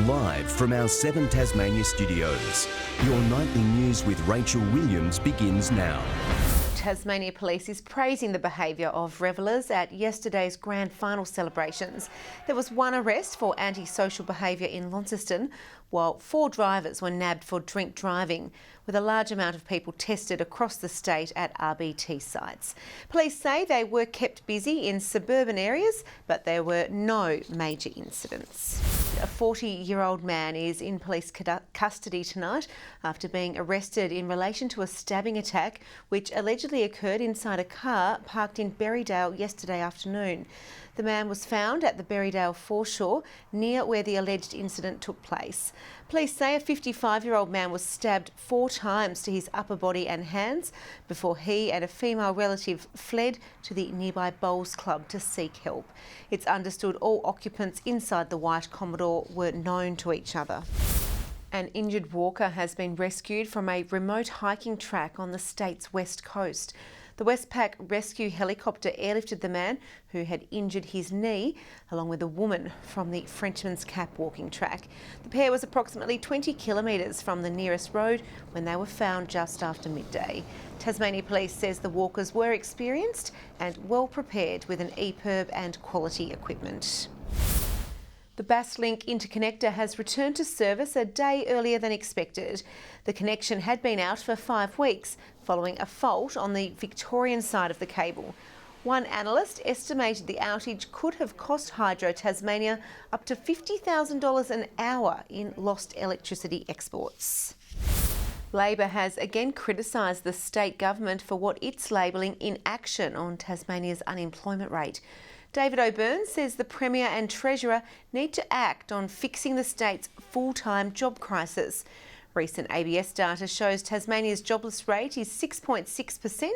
Live from our 7 Tasmania studios, your nightly news with Rachel Williams begins now. Tasmania Police is praising the behaviour of revellers at yesterday's grand final celebrations. There was one arrest for antisocial behaviour in Launceston, while 4 drivers were nabbed for drink driving, with a large amount of people tested across the state at RBT sites. Police say they were kept busy in suburban areas, but there were no major incidents. A 40-year-old man is in police custody tonight after being arrested in relation to a stabbing attack which allegedly occurred inside a car parked in Berrydale yesterday afternoon. The man was found at the Berrydale foreshore near where the alleged incident took place. Police say a 55-year-old man was stabbed 4 times to his upper body and hands before he and a female relative fled to the nearby bowls club to seek help. It's understood all occupants inside the white Commodore were known to each other. An injured walker has been rescued from a remote hiking track on the state's west coast. The Westpac rescue helicopter airlifted the man who had injured his knee, along with a woman, from the Frenchman's Cap walking track. The pair was approximately 20 kilometres from the nearest road when they were found just after midday. Tasmania Police says the walkers were experienced and well prepared with an EPIRB and quality equipment. The Basslink interconnector has returned to service a day earlier than expected. The connection had been out for 5 weeks following a fault on the Victorian side of the cable. One analyst estimated the outage could have cost Hydro Tasmania up to $50,000 an hour in lost electricity exports. Labor has again criticised the state government for what it's labelling inaction on Tasmania's unemployment rate. David O'Byrne says the Premier and Treasurer need to act on fixing the state's full-time job crisis. Recent ABS data shows Tasmania's jobless rate is 6.6%,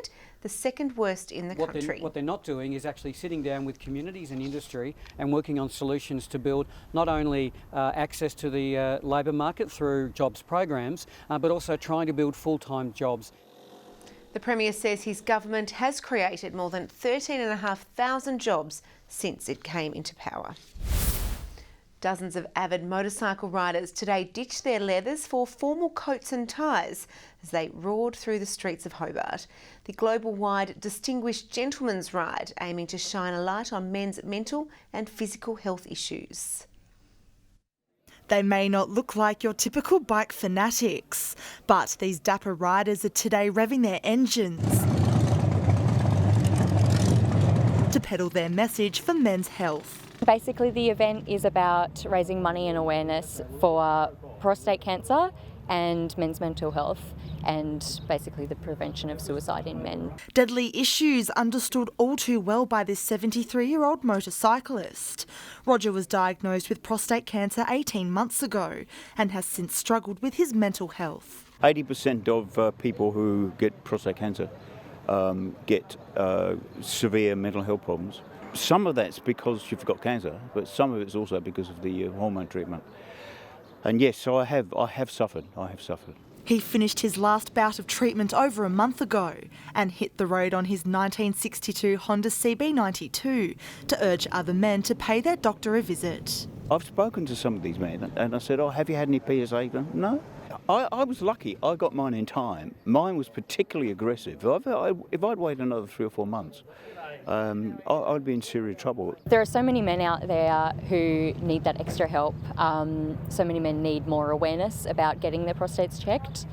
the second worst in the country. What they're not doing is actually sitting down with communities and industry and working on solutions to build not only access to the labour market through jobs programs, but also trying to build full-time jobs. The Premier says his government has created more than 13,500 jobs since it came into power. Dozens of avid motorcycle riders today ditched their leathers for formal coats and ties as they roared through the streets of Hobart. The global-wide Distinguished Gentleman's Ride aiming to shine a light on men's mental and physical health issues. They may not look like your typical bike fanatics, but these dapper riders are today revving their engines to peddle their message for men's health. Basically, the event is about raising money and awareness for prostate cancer and men's mental health, and basically the prevention of suicide in men. Deadly issues understood all too well by this 73-year-old motorcyclist. Roger was diagnosed with prostate cancer 18 months ago and has since struggled with his mental health. 80% of people who get prostate cancer get severe mental health problems. Some of that's because you've got cancer, but some of it's also because of the hormone treatment. And yes, so I have suffered. He finished his last bout of treatment over a month ago and hit the road on his 1962 Honda CB92 to urge other men to pay their doctor a visit. I've spoken to some of these men and I said, have you had any PSA? No. I was lucky. I got mine in time. Mine was particularly aggressive. If I'd waited another 3 or 4 months, I'd be in serious trouble. There are so many men out there who need that extra help. So many men need more awareness about getting their prostates checked,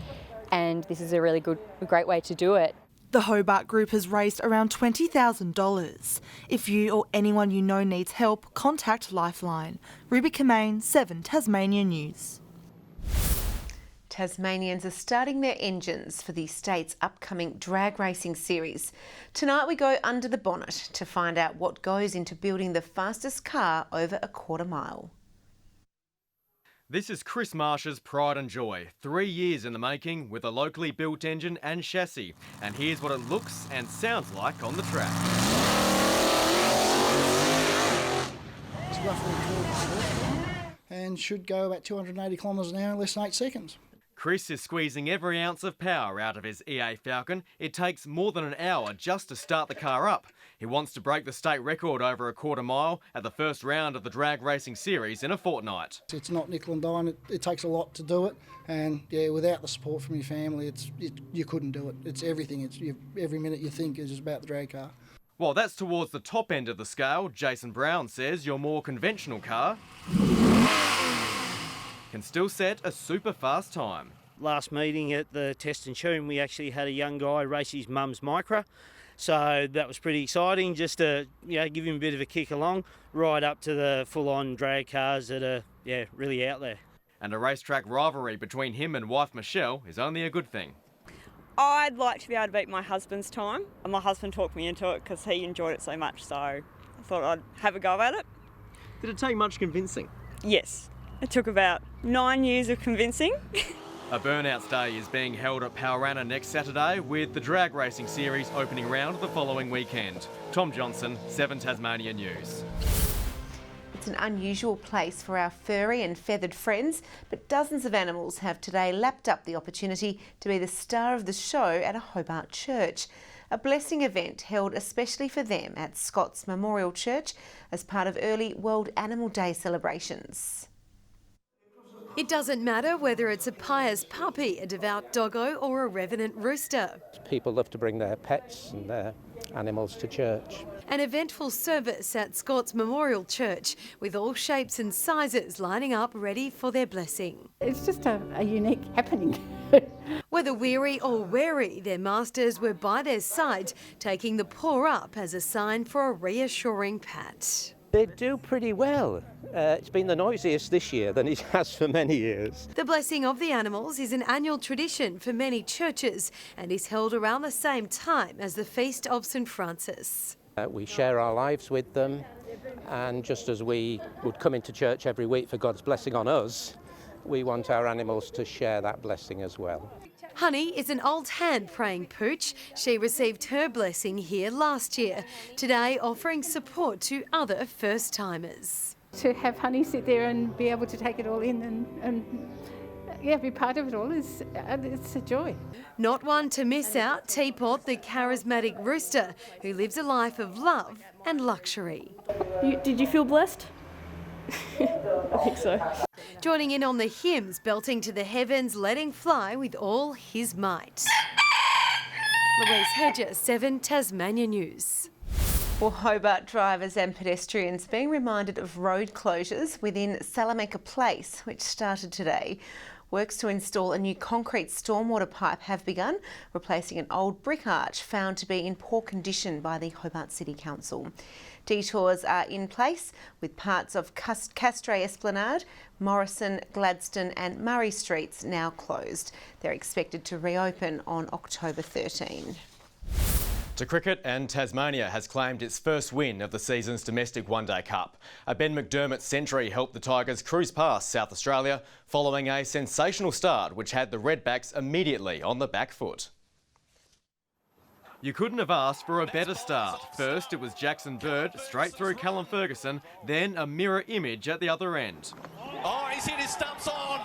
and this is a great way to do it. The Hobart Group has raised around $20,000. If you or anyone you know needs help, contact Lifeline. Ruby Kamane, 7 Tasmania News. Tasmanians are starting their engines for the state's upcoming drag racing series. Tonight we go under the bonnet to find out what goes into building the fastest car over a quarter mile. This is Chris Marsh's pride and joy. 3 years in the making with a locally built engine and chassis. And here's what it looks and sounds like on the track. It's roughly 12 and should go about 280 kilometres an hour in less than 8 seconds. Chris is squeezing every ounce of power out of his EA Falcon. It takes more than an hour just to start the car up. He wants to break the state record over a quarter mile at the first round of the drag racing series in a fortnight. It's not nickel and dime. It takes a lot to do it, and yeah, without the support from your family, you couldn't do it. It's everything. Every minute you think is just about the drag car. While that's towards the top end of the scale, Jason Brown says your more conventional car can still set a super fast time. Last meeting at the Test and Tune, we actually had a young guy race his mum's Micra, so that was pretty exciting, just to give him a bit of a kick along, right up to the full-on drag cars that are really out there. And a racetrack rivalry between him and wife Michelle is only a good thing. I'd like to be able to beat my husband's time, and my husband talked me into it because he enjoyed it so much, so I thought I'd have a go at it. Did it take much convincing? Yes, it took about 9 years of convincing. A Burnouts Day is being held at Powrana next Saturday, with the drag racing series opening round the following weekend. Tom Johnson, 7 Tasmania News. It's an unusual place for our furry and feathered friends, but dozens of animals have today lapped up the opportunity to be the star of the show at a Hobart church. A blessing event held especially for them at Scott's Memorial Church as part of early World Animal Day celebrations. It doesn't matter whether it's a pious puppy, a devout doggo or a revenant rooster. People love to bring their pets and their animals to church. An eventful service at Scott's Memorial Church with all shapes and sizes lining up ready for their blessing. It's just a unique happening. Whether weary or wary, their masters were by their side, taking the paw up as a sign for a reassuring pat. They do pretty well. It's been the noisiest this year than it has for many years. The blessing of the animals is an annual tradition for many churches and is held around the same time as the Feast of St Francis. We share our lives with them, and just as we would come into church every week for God's blessing on us, we want our animals to share that blessing as well. Honey is an old hand praying pooch. She received her blessing here last year, today offering support to other first-timers. To have Honey sit there and be able to take it all in and be part of it all, it's a joy. Not one to miss out, Teapot, the charismatic rooster who lives a life of love and luxury. Did you feel blessed? I think so. Joining in on the hymns, belting to the heavens, letting fly with all his might. Louise Hedger, 7 Tasmania News. Well, Hobart drivers and pedestrians being reminded of road closures within Salamanca Place, which started today. Works to install a new concrete stormwater pipe have begun, replacing an old brick arch found to be in poor condition by the Hobart City Council. Detours are in place with parts of Castray Esplanade, Morrison, Gladstone and Murray Streets now closed. They're expected to reopen on October 13. To cricket, and Tasmania has claimed its first win of the season's domestic one-day cup. A Ben McDermott century helped the Tigers cruise past South Australia following a sensational start which had the Redbacks immediately on the back foot. You couldn't have asked for a better start. First, it was Jackson Bird straight through Callum Ferguson, then a mirror image at the other end. Oh, he's hit his stumps on.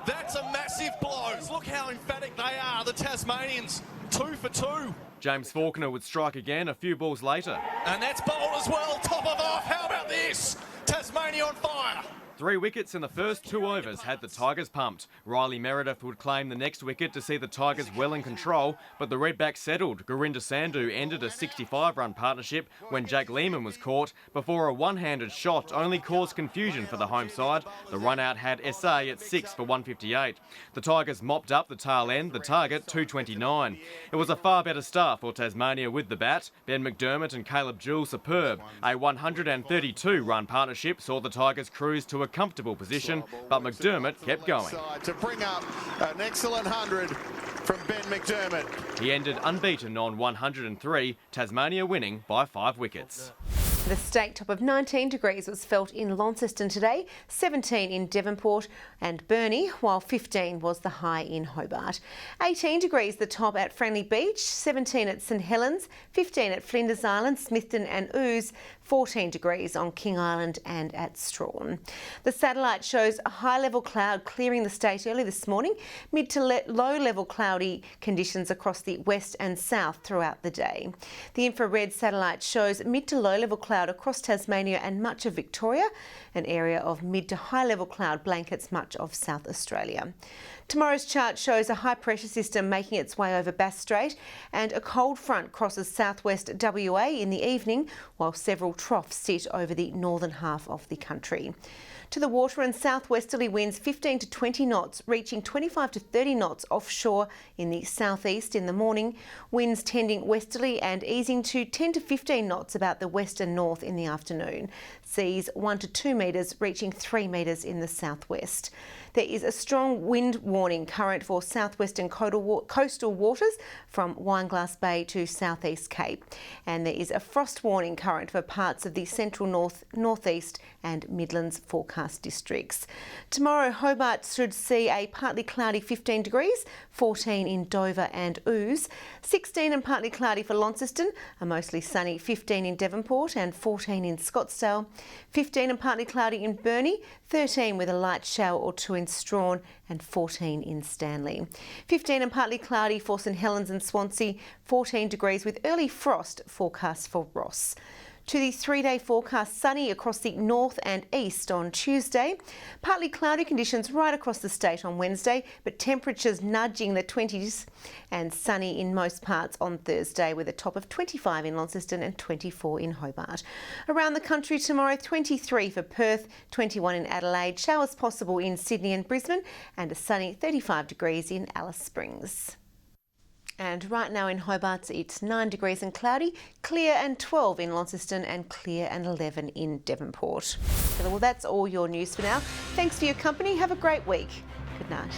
That's a massive blow. Look how emphatic they are, the Tasmanians. 2 for 2. James Faulkner would strike again a few balls later. And that's bowled as well, top of off. How about this? Tasmania on fire. 3 wickets in the first 2 overs had the Tigers pumped. Riley Meredith would claim the next wicket to see the Tigers well in control, but the Redbacks settled. Gurinder Sandhu ended a 65-run partnership when Jake Lehman was caught before a one-handed shot only caused confusion for the home side. The run-out had SA at 6 for 158. The Tigers mopped up the tail end, the target 229. It was a far better start for Tasmania with the bat. Ben McDermott and Caleb Jewell superb. A 132-run partnership saw the Tigers cruise to a comfortable position, but McDermott kept going. To bring up an excellent 100 from Ben McDermott. He ended unbeaten on 103, Tasmania winning by 5 wickets. The state top of 19 degrees was felt in Launceston today, 17 in Devonport and Burnie, while 15 was the high in Hobart. 18 degrees the top at Friendly Beach, 17 at St Helens, 15 at Flinders Island, Smithton and Ouse, 14 degrees on King Island and at Strawn. The satellite shows a high-level cloud clearing the state early this morning, mid to low-level cloudy conditions across the west and south throughout the day. The infrared satellite shows mid to low-level cloud across Tasmania and much of Victoria. An area of mid to high-level cloud blankets much of South Australia. Tomorrow's chart shows a high-pressure system making its way over Bass Strait and a cold front crosses southwest WA in the evening, while several troughs sit over the northern half of the country. To the water, and southwesterly winds 15 to 20 knots, reaching 25 to 30 knots offshore in the southeast in the morning. Winds tending westerly and easing to 10 to 15 knots about the west and north in the afternoon. Seas 1 to 2 metres, reaching 3 metres in the southwest. There is a strong wind warning current for southwestern coastal waters from Wineglass Bay to southeast Cape, and there is a frost warning current for parts of the central north, northeast and Midlands forecast districts. Tomorrow, Hobart should see a partly cloudy 15 degrees, 14 in Dover and Ouse, 16 and partly cloudy for Launceston, a mostly sunny 15 in Devonport and 14 in Scottsdale, 15 and partly cloudy in Burnie, 13 with a light shower or two in Strawn and 14 in Stanley. 15 and partly cloudy for St Helens and Swansea, 14 degrees with early frost forecast for Ross. To the 3-day forecast, sunny across the north and east on Tuesday. Partly cloudy conditions right across the state on Wednesday, but temperatures nudging the 20s, and sunny in most parts on Thursday with a top of 25 in Launceston and 24 in Hobart. Around the country tomorrow, 23 for Perth, 21 in Adelaide, showers possible in Sydney and Brisbane, and a sunny 35 degrees in Alice Springs. And right now in Hobart, it's 9 degrees and cloudy, clear and 12 in Launceston and clear and 11 in Devonport. Well, that's all your news for now. Thanks for your company. Have a great week. Good night.